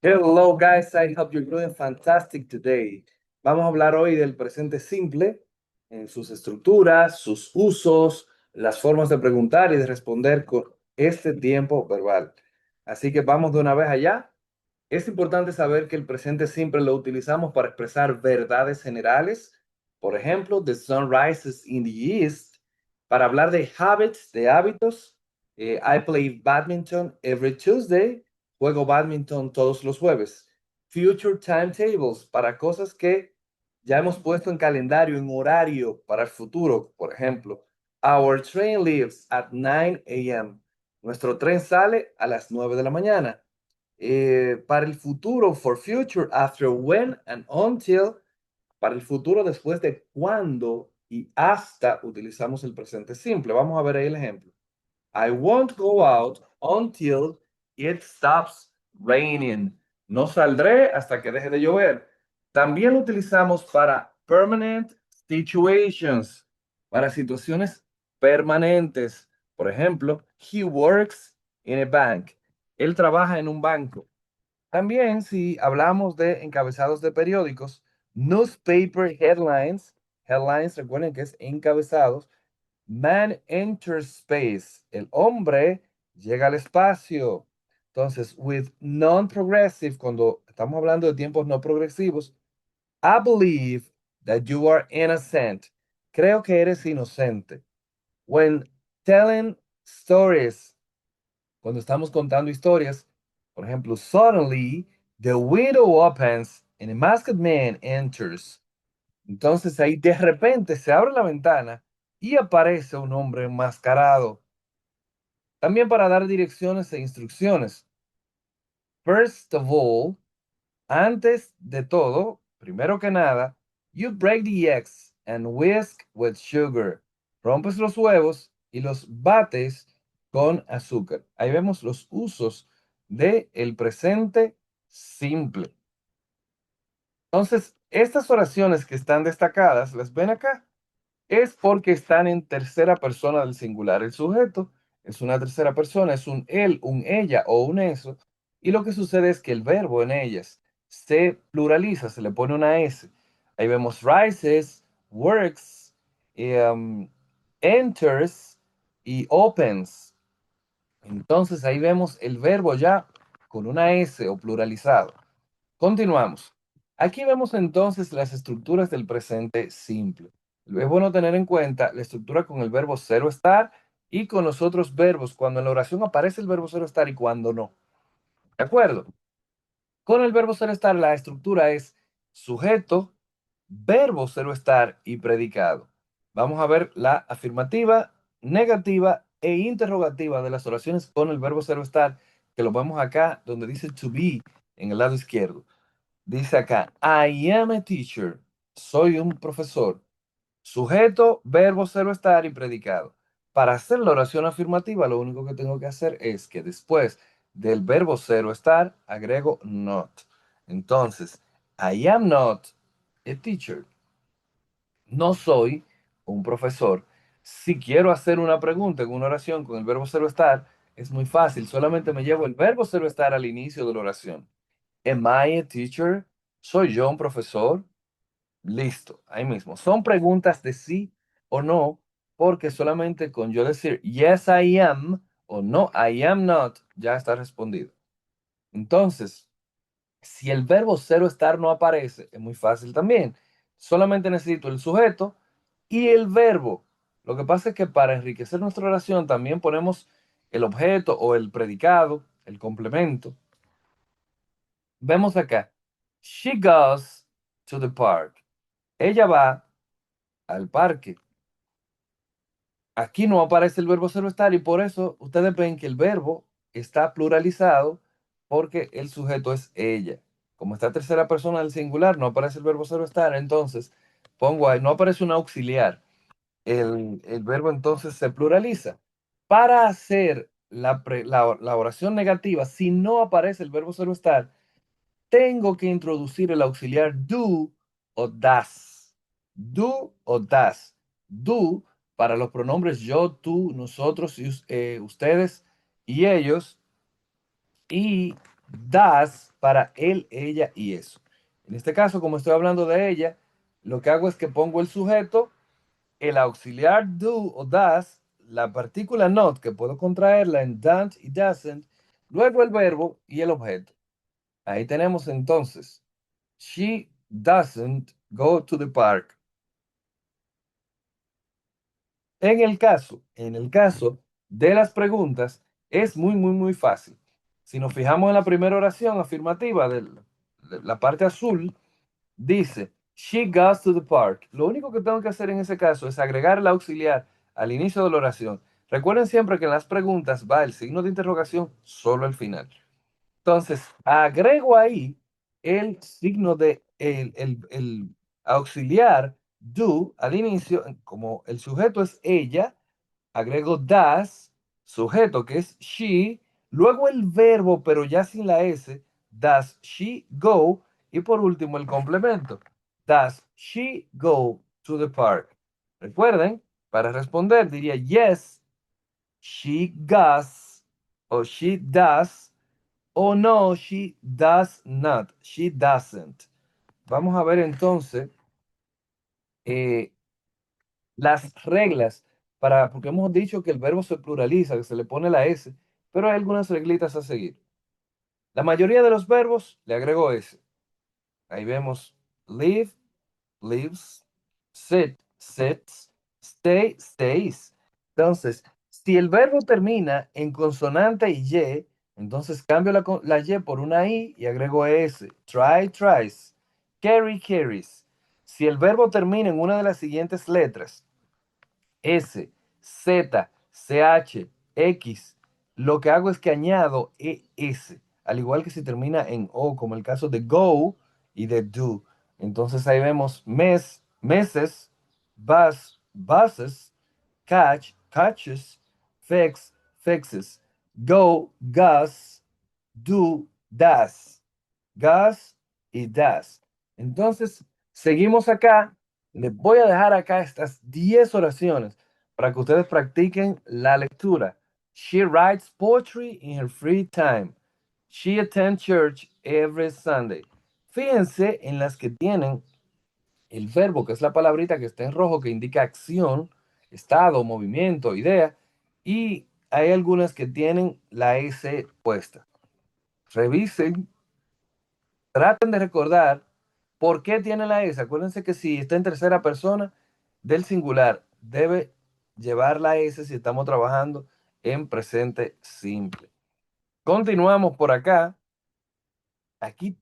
Hello guys, I hope you're doing fantastic today. Vamos a hablar hoy del presente simple, en sus estructuras, sus usos, las formas de preguntar y de responder con este tiempo verbal. Así que vamos de una vez allá. Es importante saber que el presente simple lo utilizamos para expresar verdades generales. Por ejemplo, the sun rises in the east. Para hablar de habits, de hábitos, I play badminton every Tuesday. Juego badminton todos los jueves. Future timetables para cosas que ya hemos puesto en calendario, en horario para el futuro. Por ejemplo, our train leaves at 9 a.m. Nuestro tren sale a las 9 de la mañana. Para el futuro, for future, after when and until, para el futuro después de cuando y hasta utilizamos el presente simple. Vamos a ver ahí el ejemplo. I won't go out until it stops raining. No saldré hasta que deje de llover. También lo utilizamos para permanent situations, para situaciones permanentes. Por ejemplo, he works in a bank. Él trabaja en un banco. También si hablamos de encabezados de periódicos, newspaper headlines, headlines, recuerden que es encabezados. Man enters space. El hombre llega al espacio. Entonces, with non-progressive, cuando estamos hablando de tiempos no progresivos, I believe that you are innocent. Creo que eres inocente. When telling stories, cuando estamos contando historias, por ejemplo, suddenly the window opens and a masked man enters. Entonces ahí de repente se abre la ventana y aparece un hombre enmascarado. También para dar direcciones e instrucciones. First of all, antes de todo, primero que nada, you break the eggs and whisk with sugar. Rompes los huevos y los bates con azúcar. Ahí vemos los usos de el presente simple. Entonces, estas oraciones que están destacadas, ¿las ven acá? Es porque están en tercera persona del singular. El sujeto es una tercera persona, es un él, un ella o un eso. Y lo que sucede es que el verbo en ellas se pluraliza, se le pone una S. Ahí vemos rises, works, enters y opens. Entonces ahí vemos el verbo ya con una S o pluralizado. Continuamos. Aquí vemos entonces las estructuras del presente simple. Es bueno tener en cuenta la estructura con el verbo cero estar y con los otros verbos, cuando en la oración aparece el verbo cero estar y cuando no. ¿De acuerdo? Con el verbo cero estar, la estructura es sujeto, verbo cero estar y predicado. Vamos a ver la afirmativa, negativa e interrogativa de las oraciones con el verbo cero estar, que lo vemos acá donde dice to be en el lado izquierdo. Dice acá, I am a teacher. Soy un profesor. Sujeto, verbo, cero estar y predicado. Para hacer la oración afirmativa, lo único que tengo que hacer es que después del verbo cero estar, agrego not. Entonces, I am not a teacher. No soy un profesor. Si quiero hacer una pregunta en una oración con el verbo cero estar, es muy fácil. Solamente me llevo el verbo cero estar al inicio de la oración. Am I a teacher? ¿Soy yo un profesor? Listo, ahí mismo. Son preguntas de sí o no, porque solamente con yo decir yes I am o no I am not, ya está respondido. Entonces, si el verbo cero estar no aparece, es muy fácil también. Solamente necesito el sujeto y el verbo. Lo que pasa es que para enriquecer nuestra oración también ponemos el objeto o el predicado, el complemento. Vemos acá. She goes to the park. Ella va al parque. Aquí no aparece el verbo cero estar y por eso ustedes ven que el verbo está pluralizado porque el sujeto es ella. Como está tercera persona del singular, no aparece el verbo cero estar, entonces pongo ahí, no aparece un auxiliar. El verbo entonces se pluraliza. Para hacer la oración negativa, si no aparece el verbo cero estar, tengo que introducir el auxiliar do o das. Do o das. Do para los pronombres yo, tú, nosotros, y ustedes y ellos. Y does para él, ella y eso. En este caso, como estoy hablando de ella, lo que hago es que pongo el sujeto, el auxiliar do o does, la partícula not, que puedo contraerla en don't y doesn't, luego el verbo y el objeto. Ahí tenemos entonces, she doesn't go to the park. En el caso de las preguntas, es muy fácil. Si nos fijamos en la primera oración afirmativa de la parte azul, dice, she goes to the park. Lo único que tengo que hacer en ese caso es agregar el auxiliar al inicio de la oración. Recuerden siempre que en las preguntas va el signo de interrogación solo al final. Entonces, agrego ahí el signo de el auxiliar do al inicio, como el sujeto es ella, agrego does, sujeto que es she, luego el verbo, pero ya sin la S, does she go, y por último el complemento, does she go to the park. Recuerden, para responder diría yes, she goes, o she does, o no, she does not, she doesn't. Vamos a ver entonces eh, las reglas para, porque hemos dicho que el verbo se pluraliza, que se le pone la S, pero hay algunas reglitas a seguir. La mayoría de los verbos le agrego S. Ahí vemos live, lives, sit, sits, stay, stays. Entonces, si el verbo termina en consonante y Y, entonces cambio la Y por una I y agrego S. Try, tries. Carry, carries. Si el verbo termina en una de las siguientes letras, S, Z, CH, X. Lo que hago es que añado ES, al igual que si termina en O, como el caso de go y de do. Entonces ahí vemos mes, meses, bus, buses, catch, catches, fix, fixes, go, gus, do, does, gus y does. Entonces, seguimos acá. Les voy a dejar acá estas 10 oraciones para que ustedes practiquen la lectura. She writes poetry in her free time. She attends church every Sunday. Fíjense en las que tienen el verbo, que es la palabrita que está en rojo, que indica acción, estado, movimiento, idea. Y hay algunas que tienen la S puesta. Revisen, traten de recordar por qué tiene la S. Acuérdense que si está en tercera persona del singular, debe llevar la S si estamos trabajando en presente simple. Continuamos por acá. Aquí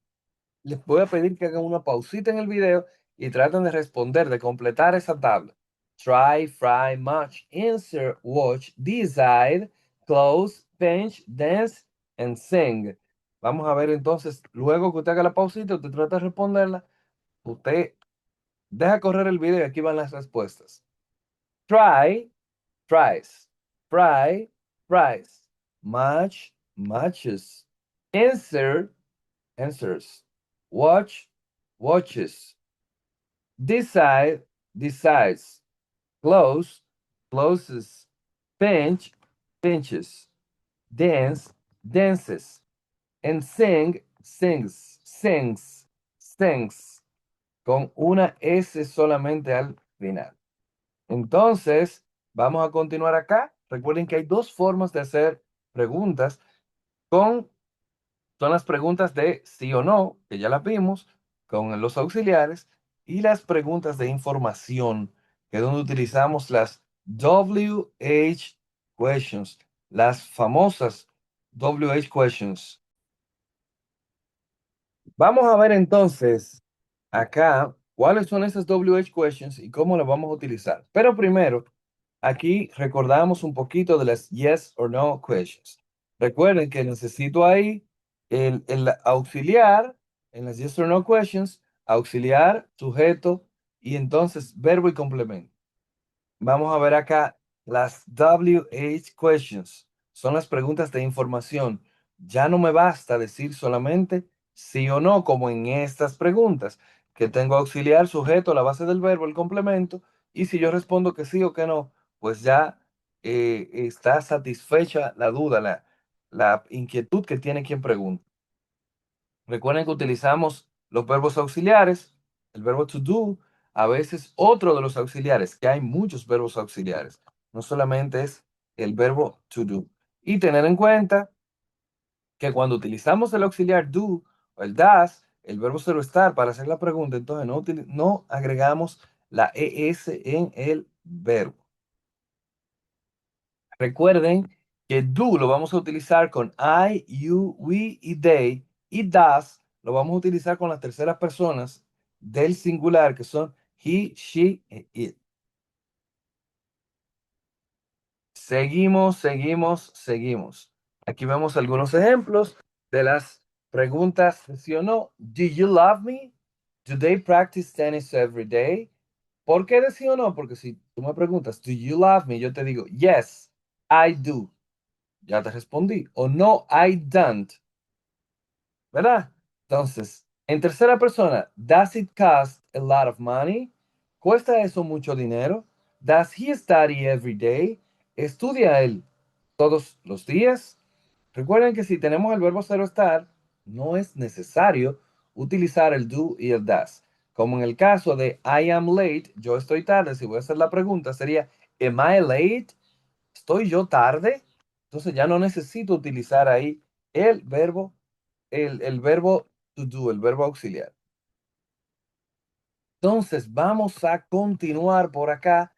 les voy a pedir que hagan una pausita en el video y traten de responder, de completar esa tabla. Try, fry, match, answer, watch, decide, close, pinch, dance, and sing. Vamos a ver entonces, luego que usted haga la pausita, usted trata de responderla, usted deja correr el video y aquí van las respuestas. Try, tries. Fry, fries. Match, matches. Answer, answers. Watch, watches. Decide, decides. Close, closes. Pinch, pinches. Dance, dances. And sing, sings, sings, sings. Con una S solamente al final. Entonces, vamos a continuar acá. Recuerden que hay dos formas de hacer preguntas con son las preguntas de sí o no, que ya las vimos, con los auxiliares, y las preguntas de información, que es donde utilizamos las WH questions, las famosas WH questions. Vamos a ver entonces acá cuáles son esas WH questions y cómo las vamos a utilizar. Pero primero, aquí recordamos un poquito de las yes or no questions. Recuerden que necesito ahí el auxiliar en las yes or no questions, auxiliar, sujeto y entonces verbo y complemento. Vamos a ver acá las WH questions. Son las preguntas de información. Ya no me basta decir solamente sí o no, como en estas preguntas, que tengo auxiliar, sujeto, la base del verbo, el complemento, y si yo respondo que sí o que no, pues ya está satisfecha la duda, la inquietud que tiene quien pregunta. Recuerden que utilizamos los verbos auxiliares, el verbo to do, a veces otro de los auxiliares, que hay muchos verbos auxiliares. No solamente es el verbo to do. Y tener en cuenta que cuando utilizamos el auxiliar do o el das, el verbo ser o estar para hacer la pregunta, entonces no agregamos la es en el verbo. Recuerden que do lo vamos a utilizar con I, you, we y they, y das lo vamos a utilizar con las terceras personas del singular, que son he, she e it. Seguimos. Aquí vemos algunos ejemplos de las preguntas de sí o no. Do you love me? Do they practice tennis every day? ¿Por qué de sí o no? Porque si tú me preguntas, do you love me? Yo te digo, yes, I do. Ya te respondí. O no, I don't. ¿Verdad? Entonces, en tercera persona, does it cost a lot of money? ¿Cuesta eso mucho dinero? Does he study every day? ¿Estudia él todos los días? Recuerden que si tenemos el verbo ser o estar, no es necesario utilizar el do y el does. Como en el caso de I am late, yo estoy tarde, si voy a hacer la pregunta, sería am I late? ¿Estoy yo tarde? Entonces ya no necesito utilizar ahí el verbo, el verbo to do, el verbo auxiliar. Entonces vamos a continuar por acá.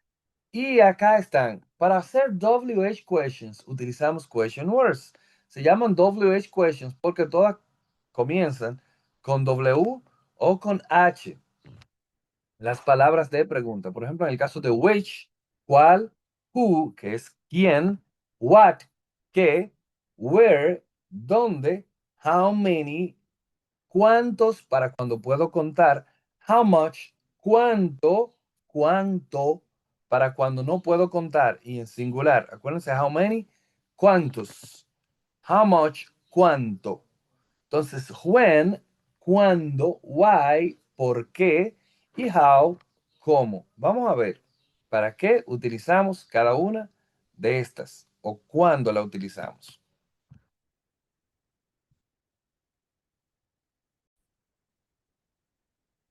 Y acá están. Para hacer WH questions utilizamos question words. Se llaman WH questions porque todas comienzan con W o con H. Las palabras de pregunta. Por ejemplo, en el caso de which, cuál, who, que es quién, what, qué, where, dónde, how many, cuántos para cuando puedo contar, how much, cuánto para cuando no puedo contar y en singular. Acuérdense, how many, cuántos, how much, cuánto. Entonces, when, cuándo, why, por qué y how, cómo. Vamos a ver para qué utilizamos cada una de estas o cuándo la utilizamos.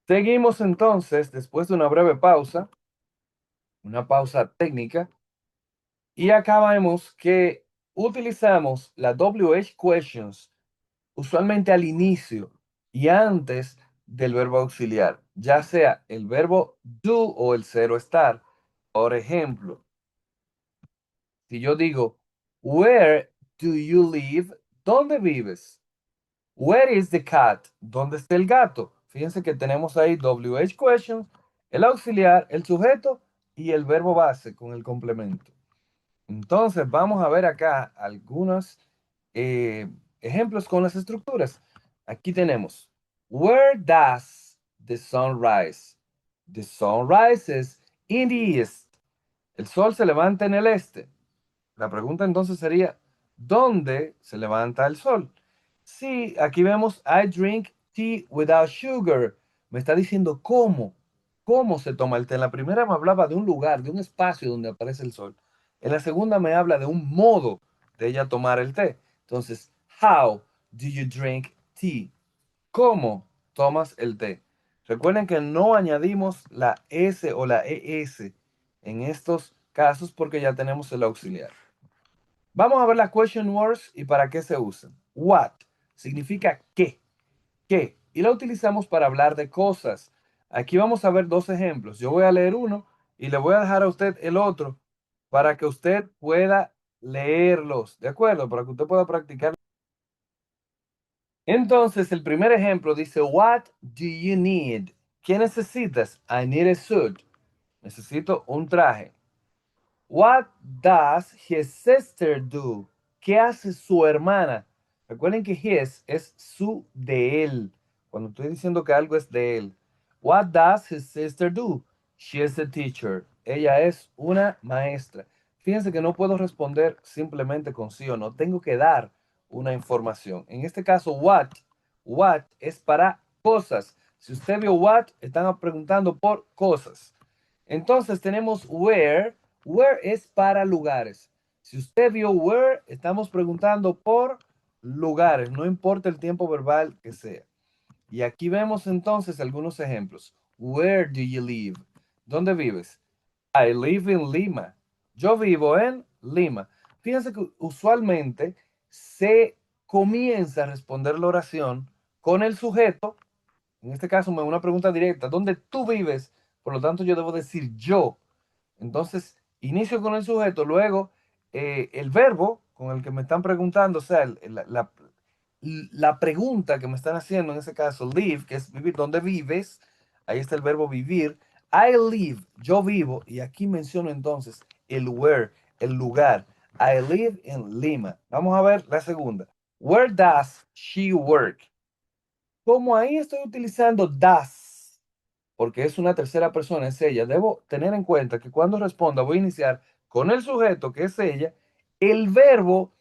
Seguimos entonces después de una breve pausa, una pausa técnica, y acá vemos que utilizamos la WH questions usualmente al inicio y antes del verbo auxiliar, ya sea el verbo do o el ser o estar. Por ejemplo, si yo digo, where do you live? ¿Dónde vives? Where is the cat? ¿Dónde está el gato? Fíjense que tenemos ahí WH questions, el auxiliar, el sujeto y el verbo base con el complemento. Entonces, vamos a ver acá algunos ejemplos con las estructuras. Aquí tenemos, where does the sun rise? The sun rises in the east. El sol se levanta en el este. La pregunta entonces sería, ¿dónde se levanta el sol? Sí, aquí vemos, I drink tea without sugar. Me está diciendo cómo se toma el té. En la primera me hablaba de un lugar, de un espacio donde aparece el sol. En la segunda me habla de un modo de ella tomar el té. Entonces, how do you drink tea? ¿Cómo tomas el té? Recuerden que no añadimos la S o la ES en estos casos porque ya tenemos el auxiliar. Vamos a ver las question words y para qué se usan. What significa qué, y la utilizamos para hablar de cosas. Aquí vamos a ver dos ejemplos. Yo voy a leer uno y le voy a dejar a usted el otro para que usted pueda leerlos, ¿de acuerdo? Para que usted pueda practicar. Entonces, el primer ejemplo dice, What do you need? ¿Qué necesitas? I need a suit. Necesito un traje. What does his sister do? ¿Qué hace su hermana? Recuerden que his es su de él. Cuando estoy diciendo que algo es de él. What does his sister do? She is a teacher. Ella es una maestra. Fíjense que no puedo responder simplemente con sí o no. Tengo que dar una información. En este caso, what es para cosas. Si usted vio what, están preguntando por cosas. Entonces tenemos where. Where es para lugares. Si usted vio where, estamos preguntando por lugares, no importa el tiempo verbal que sea. Y aquí vemos entonces algunos ejemplos. Where do you live? ¿Dónde vives? I live in Lima. Yo vivo en Lima. Fíjense que usualmente se comienza a responder la oración con el sujeto. En este caso, una pregunta directa. ¿Dónde tú vives? Por lo tanto, yo debo decir yo. Entonces, inicio con el sujeto, luego el verbo con el que me están preguntando, o sea, la pregunta que me están haciendo, en ese caso, live, que es vivir, ¿dónde vives? Ahí está el verbo vivir. I live, yo vivo, y aquí menciono entonces el where, el lugar. I live in Lima. Vamos a ver la segunda. Where does she work? Como ahí estoy utilizando does, porque es una tercera persona, es ella, debo tener en cuenta que cuando responda voy a iniciar con el sujeto, que es ella, el verbo,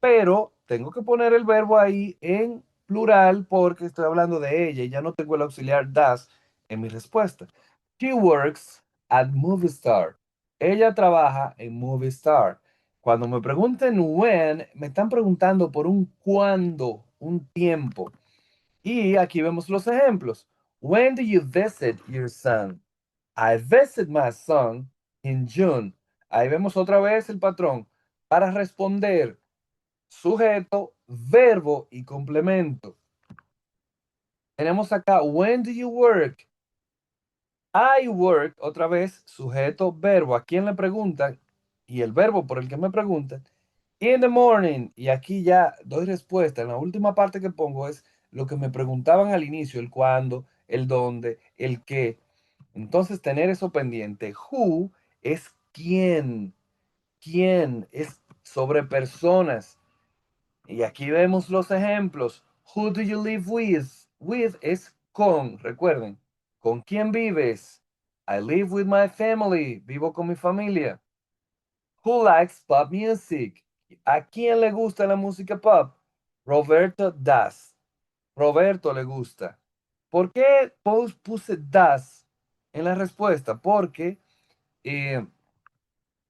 pero tengo que poner el verbo ahí en plural porque estoy hablando de ella y ya no tengo el auxiliar does en mi respuesta. She works at Movie Star. Ella trabaja en Movie Star. Cuando me pregunten when, me están preguntando por un cuándo, un tiempo. Y aquí vemos los ejemplos. When do you visit your son? I visit my son in June. Ahí vemos otra vez el patrón. Para responder, sujeto, verbo y complemento. Tenemos acá, when do you work? I work, otra vez, sujeto, verbo. ¿A quién le preguntan? Y el verbo por el que me preguntan. In the morning. Y aquí ya doy respuesta. En la última parte que pongo es lo que me preguntaban al inicio, el cuándo, el dónde, el qué. Entonces, tener eso pendiente. Who es quién. ¿Quién? Es sobre personas. Y aquí vemos los ejemplos. Who do you live with? With es con, recuerden. ¿Con quién vives? I live with my family. Vivo con mi familia. Who likes pop music? ¿A quién le gusta la música pop? Roberto does. Roberto le gusta. ¿Por qué puse does en la respuesta? Porque eh,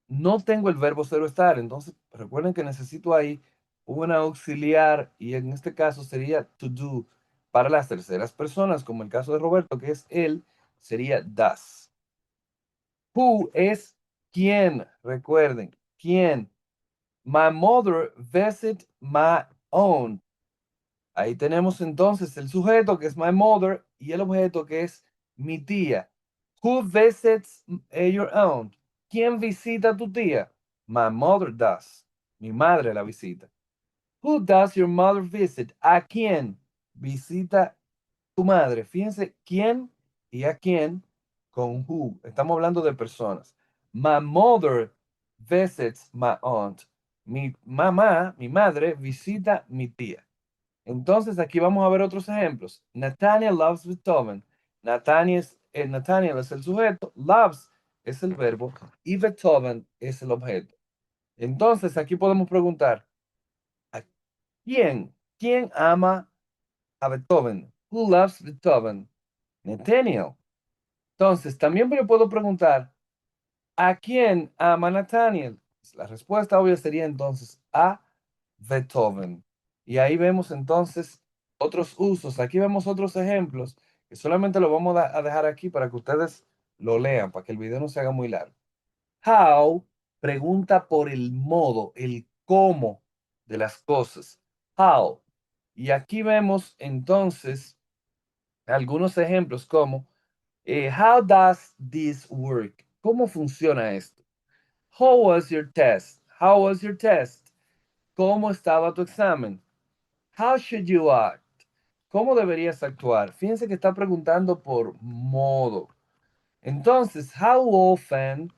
no tengo el verbo cero estar, entonces recuerden que necesito ahí un auxiliar y en este caso sería to do. Para las terceras personas, como el caso de Roberto, que es él, sería does. Who es quién, recuerden, quién. My mother visit my own. Ahí tenemos entonces el sujeto que es my mother y el objeto que es mi tía. Who visits your aunt? ¿Quién visita a tu tía? My mother does. Mi madre la visita. Who does your mother visit? ¿A quién visita tu madre? Fíjense quién y a quién con who. Estamos hablando de personas. My mother visits my aunt. Mi mamá, mi madre, visita mi tía. Entonces aquí vamos a ver otros ejemplos. Nathaniel loves Beethoven. Nathaniel es el sujeto, loves es el verbo y Beethoven es el objeto. Entonces aquí podemos preguntar, ¿a quién? ¿Quién ama a Beethoven? Who loves Beethoven? Nathaniel. Entonces también yo puedo preguntar, ¿a quién ama Nathaniel? La respuesta obvia sería entonces a Beethoven. Y ahí vemos entonces otros usos. Aquí vemos otros ejemplos que solamente lo vamos a dejar aquí para que ustedes lo lean, para que el video no se haga muy largo. How pregunta por el modo, el cómo de las cosas. How. Y aquí vemos entonces algunos ejemplos como how does this work? ¿Cómo funciona esto? How was your test? How was your test? ¿Cómo estaba tu examen? How should you act? ¿Cómo deberías actuar? Fíjense que está preguntando por modo. Entonces, how often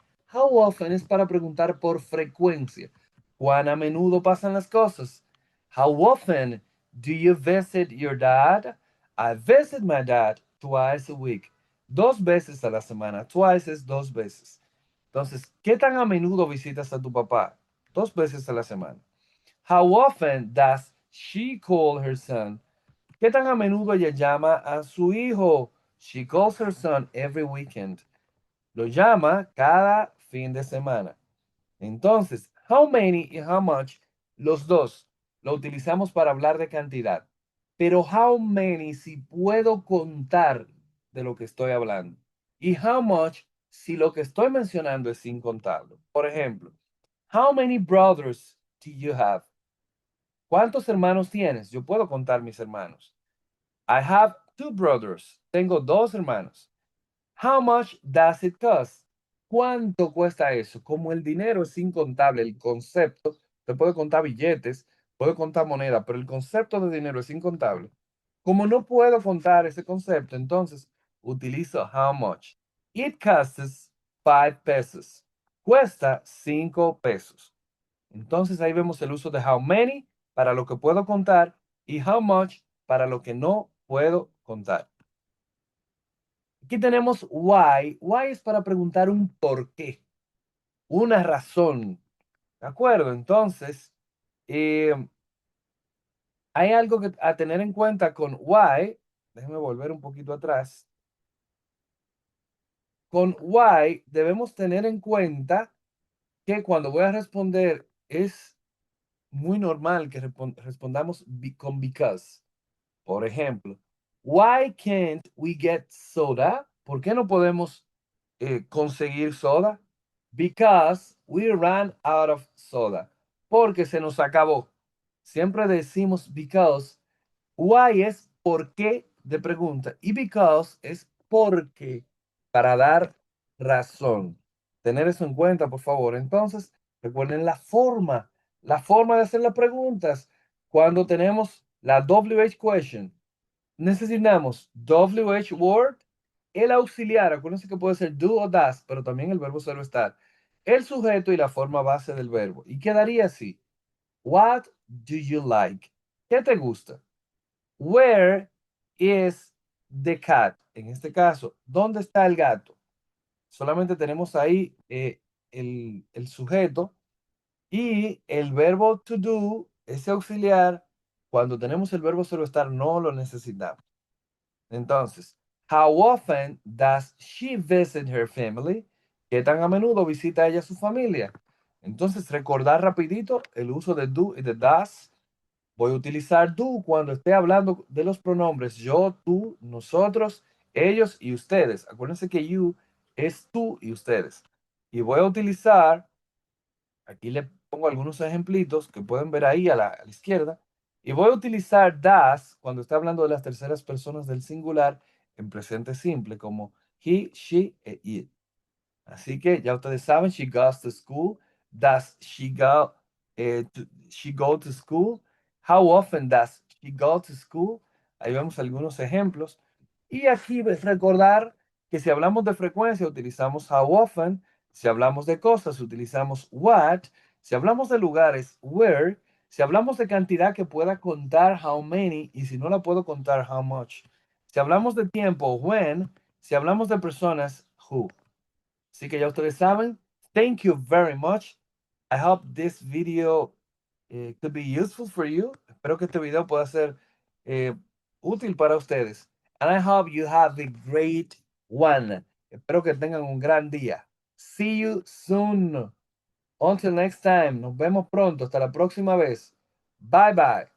es para preguntar por frecuencia. ¿Cuán a menudo pasan las cosas? How often do you visit your dad? I visit my dad twice a week. Dos veces a la semana. Twice es dos veces. Entonces, ¿qué tan a menudo visitas a tu papá? Dos veces a la semana. How often does she call her son? ¿Qué tan a menudo ella llama a su hijo? She calls her son every weekend. Lo llama cada fin de semana. Entonces, how many y how much, los dos. lo utilizamos para hablar de cantidad. Pero how many si puedo contar de lo que estoy hablando. Y how much si lo que estoy mencionando es sin contarlo. Por ejemplo, how many brothers do you have? ¿Cuántos hermanos tienes? Yo puedo contar mis hermanos. I have two brothers. Tengo dos hermanos. How much does it cost? ¿Cuánto cuesta eso? Como el dinero es incontable, el concepto, te puede contar billetes, puede contar moneda, pero el concepto de dinero es incontable. Como no puedo contar ese concepto, entonces utilizo how much. It costs 5 pesos. Cuesta 5 pesos. Entonces ahí vemos el uso de how many para lo que puedo contar y how much para lo que no puedo contar. Aquí tenemos why. Why es para preguntar un por qué, una razón. ¿De acuerdo? Entonces, eh, hay algo que, a tener en cuenta con why. Déjeme volver un poquito atrás. Con why debemos tener en cuenta que cuando voy a responder es muy normal que respondamos con because. Por ejemplo, why can't we get soda? ¿Por qué no podemos conseguir soda? Because we ran out of soda. Porque se nos acabó. Siempre decimos because. Why es por qué de pregunta y because es porque para dar razón. Tener eso en cuenta, por favor. Entonces, recuerden la forma de hacer las preguntas. Cuando tenemos la WH question, necesitamos WH word, el auxiliar, acuérdense que puede ser do o does, pero también el verbo solo estar, el sujeto y la forma base del verbo. Y quedaría así. What do you like? ¿Qué te gusta? Where is the cat? En este caso, ¿dónde está el gato? Solamente tenemos ahí el sujeto y el verbo to do, ese auxiliar, cuando tenemos el verbo solo estar, no lo necesitamos. Entonces, how often does she visit her family? ¿Qué tan a menudo visita ella a su familia? Entonces, recordar rapidito el uso de do y de does. Voy a utilizar do cuando esté hablando de los pronombres yo, tú, nosotros, ellos y ustedes. Acuérdense que you es tú y ustedes. Y voy a utilizar, aquí le pongo algunos ejemplitos que pueden ver ahí a la izquierda. Y voy a utilizar das cuando esté hablando de las terceras personas del singular en presente simple, como he, she e it. Así que ya ustedes saben, she goes to school. Does she go to school? How often does she go to school? Ahí vemos algunos ejemplos. Y aquí recordar que si hablamos de frecuencia utilizamos how often. Si hablamos de cosas utilizamos what. Si hablamos de lugares, where. Si hablamos de cantidad que pueda contar, how many. Y si no la puedo contar, how much. Si hablamos de tiempo, when. Si hablamos de personas, who. Así que ya ustedes saben. Thank you very much. I hope this video could be useful for you. Espero que este video pueda ser eh, útil para ustedes. And I hope you have a great one. Espero que tengan un gran día. See you soon. Until next time. Nos vemos pronto. Hasta la próxima vez. Bye bye.